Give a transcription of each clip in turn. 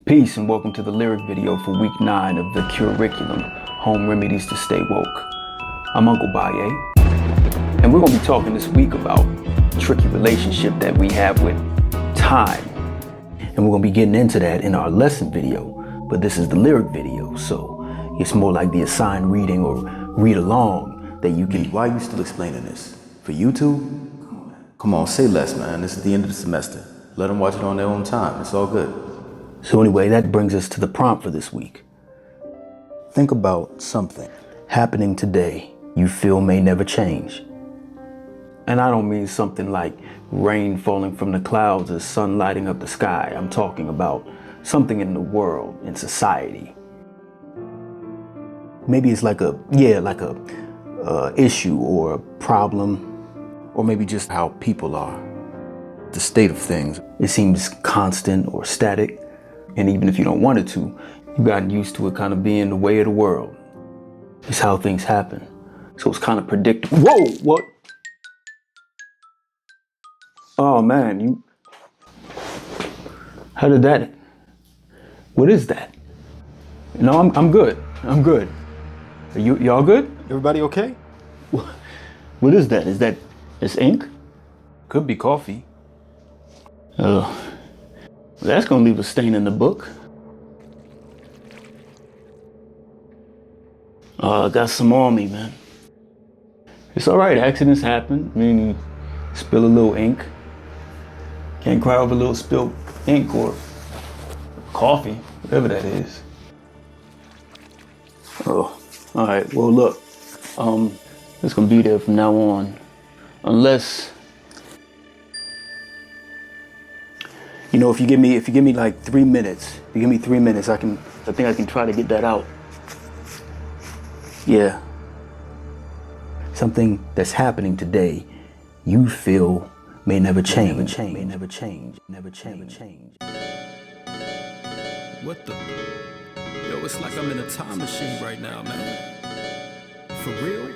Peace and welcome to the lyric video for week 9 of the CUREiculum, Home Remedies to Stay Woke. I'm Uncle Baye, and we're going to be talking this week about the tricky relationship that we have with time. And we're going to be getting into that in our lesson video, but this is the lyric video, so it's more like the assigned reading or read along that you can. Why are you still explaining this? For YouTube? Come on, say less, man. This is the end of the semester. Let them watch it on their own time. It's all good. So anyway, that brings us to the prompt for this week. Think about something Happening today you feel may never change. And I don't mean something like rain falling from the clouds or sun lighting up the sky. I'm talking about something in the world, in society. Maybe it's like a issue or a problem, or maybe just how people are, the state of things. It seems constant or static. And even if you don't want it to, you've gotten used to it kind of being the way of the world. It's how things happen. So it's kind of predictable. Whoa, what? Oh man, how did that, what is that? No, I'm good. I'm good. Are y'all good? Everybody okay? What is that? It's ink? Could be coffee. Oh. Well, that's gonna leave a stain in the book. I got some on me, man. It's all right, accidents happen. I mean, you spill a little ink. Can't cry over a little spilled ink or coffee, whatever that is. Oh, all right, well look, it's gonna be there from now on. Unless, you know, if you give me like 3 minutes, I think I can try to get that out. Yeah. Something that's happening today, you feel may never change. May never change. What the? Yo, it's like I'm in a time machine right now, man. For real?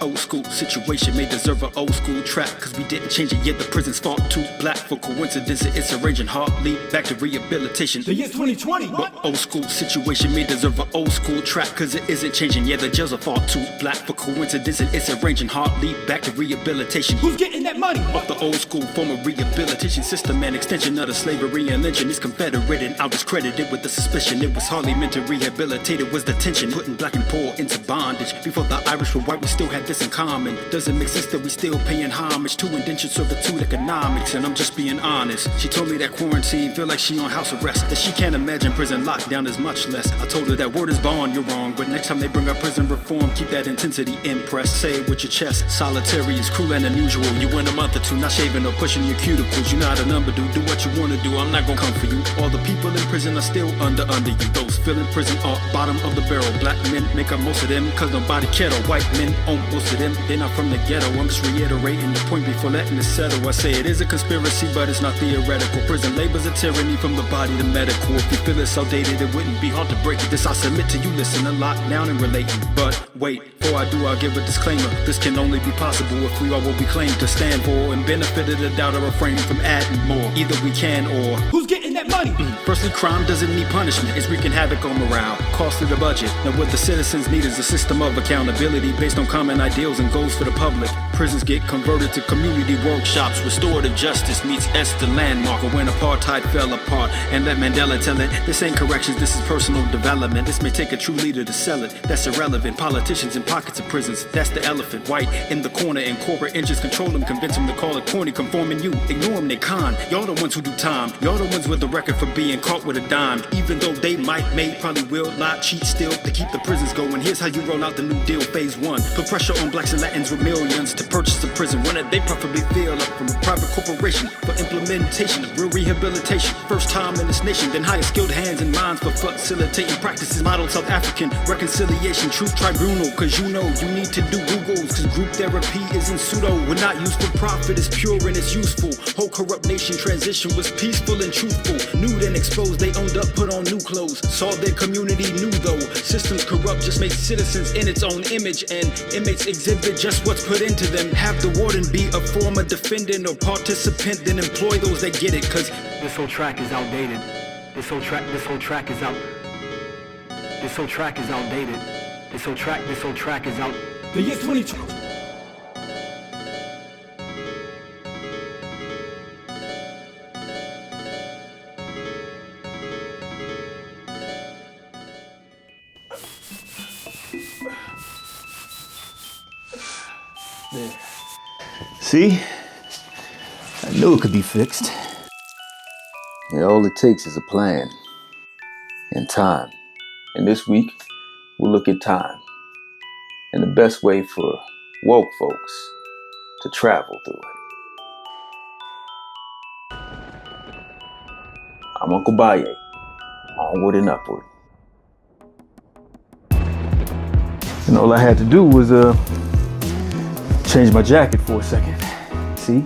Old school situation may deserve an old school track, cause we didn't change it yet, the prison's fought too black. For coincidence it's arranging hardly back to rehabilitation. The year 2020, what? But old school situation may deserve an old school track, cause it isn't changing yet, the jails are fought too black. For coincidence it's arranging hardly back to rehabilitation. Who's getting that money? Of the old school form of rehabilitation system and extension of the slavery and lynching is confederate and out discredited with the suspicion it was hardly meant to rehabilitate. It was detention, putting black and poor into bondage. Before the Irish were white, we still had this in common. Doesn't make sense that we still paying homage to indentured servitude economics. And I'm just being honest. She told me that quarantine feel like she on house arrest, that she can't imagine prison lockdown is much less. I told her that word is bond, you're wrong, but next time they bring up prison reform, keep that intensity impressed. Say it with your chest. Solitary is cruel and unusual. You went a month or two not shaving or pushing your cuticles. You're not a number, dude. Do what you wanna do. I'm not gonna come for you. All the people in prison are still under you. Those still in prison are bottom of the barrel. Black men make up most of them, cause nobody cared. White men own most of them. They're not from the ghetto. I'm just reiterating the point before letting it settle. I say it is a conspiracy, but it's not theoretical. Prison labor's a tyranny from the body to medical. If you feel it's outdated, it wouldn't be hard to break it. This I submit to you, listen a lot down and relating. But wait, before I do, I'll give a disclaimer. This can only be possible if we are what we claim to stand for, and benefit of the doubt or refrain from adding more. Either we can or Who's getting that money? Firstly, crime doesn't need punishment. It's wreaking havoc on morale, cost of the budget. Now what the citizens need is a system of accountability based on common ideals and goals for the public. Prisons get converted to community workshops. Restorative justice meets Esther Landmark, or when apartheid fell apart. And let Mandela tell it, this ain't corrections, this is personal development. This may take a true leader to sell it. That's irrelevant. Politicians in pockets of prisons, that's the elephant. White in the corner and corporate engines control them, convince them to call it corny, conforming you. Ignore them, they con. Y'all the ones who do time. Y'all the ones with the record for being caught with a dime. Even though they might, may, probably will, lie, cheat still to keep the prisons going. Here's how you roll out the New Deal phase 1. Put pressure on blacks and Latins with millions to purchase a prison, one that they preferably feel up from a private corporation for implementation of real rehabilitation. First time in this nation, then hire skilled hands and minds for facilitating practices. Model South African reconciliation, truth tribunal, cause you know you need to do Googles, cause group therapy isn't pseudo. We're not used for profit, it's pure and it's useful. Whole corrupt nation transition was peaceful and truthful. Nude and exposed, they owned up, put on new clothes. Saw their community new though. Systems corrupt just make citizens in its own image, and inmates exhibit just what's put into them. Have the warden be a former defendant or participant, then employ those that get it, cause the whole track is outdated. This whole track is out. This whole track is outdated. This whole track is out. The year 2020. There. See? I knew it could be fixed. Yeah, all it takes is a plan and time. And this week, we'll look at time and the best way for woke folks to travel through it. I'm Uncle Baye, onward and upward. And all I had to do was change my jacket for a second. See?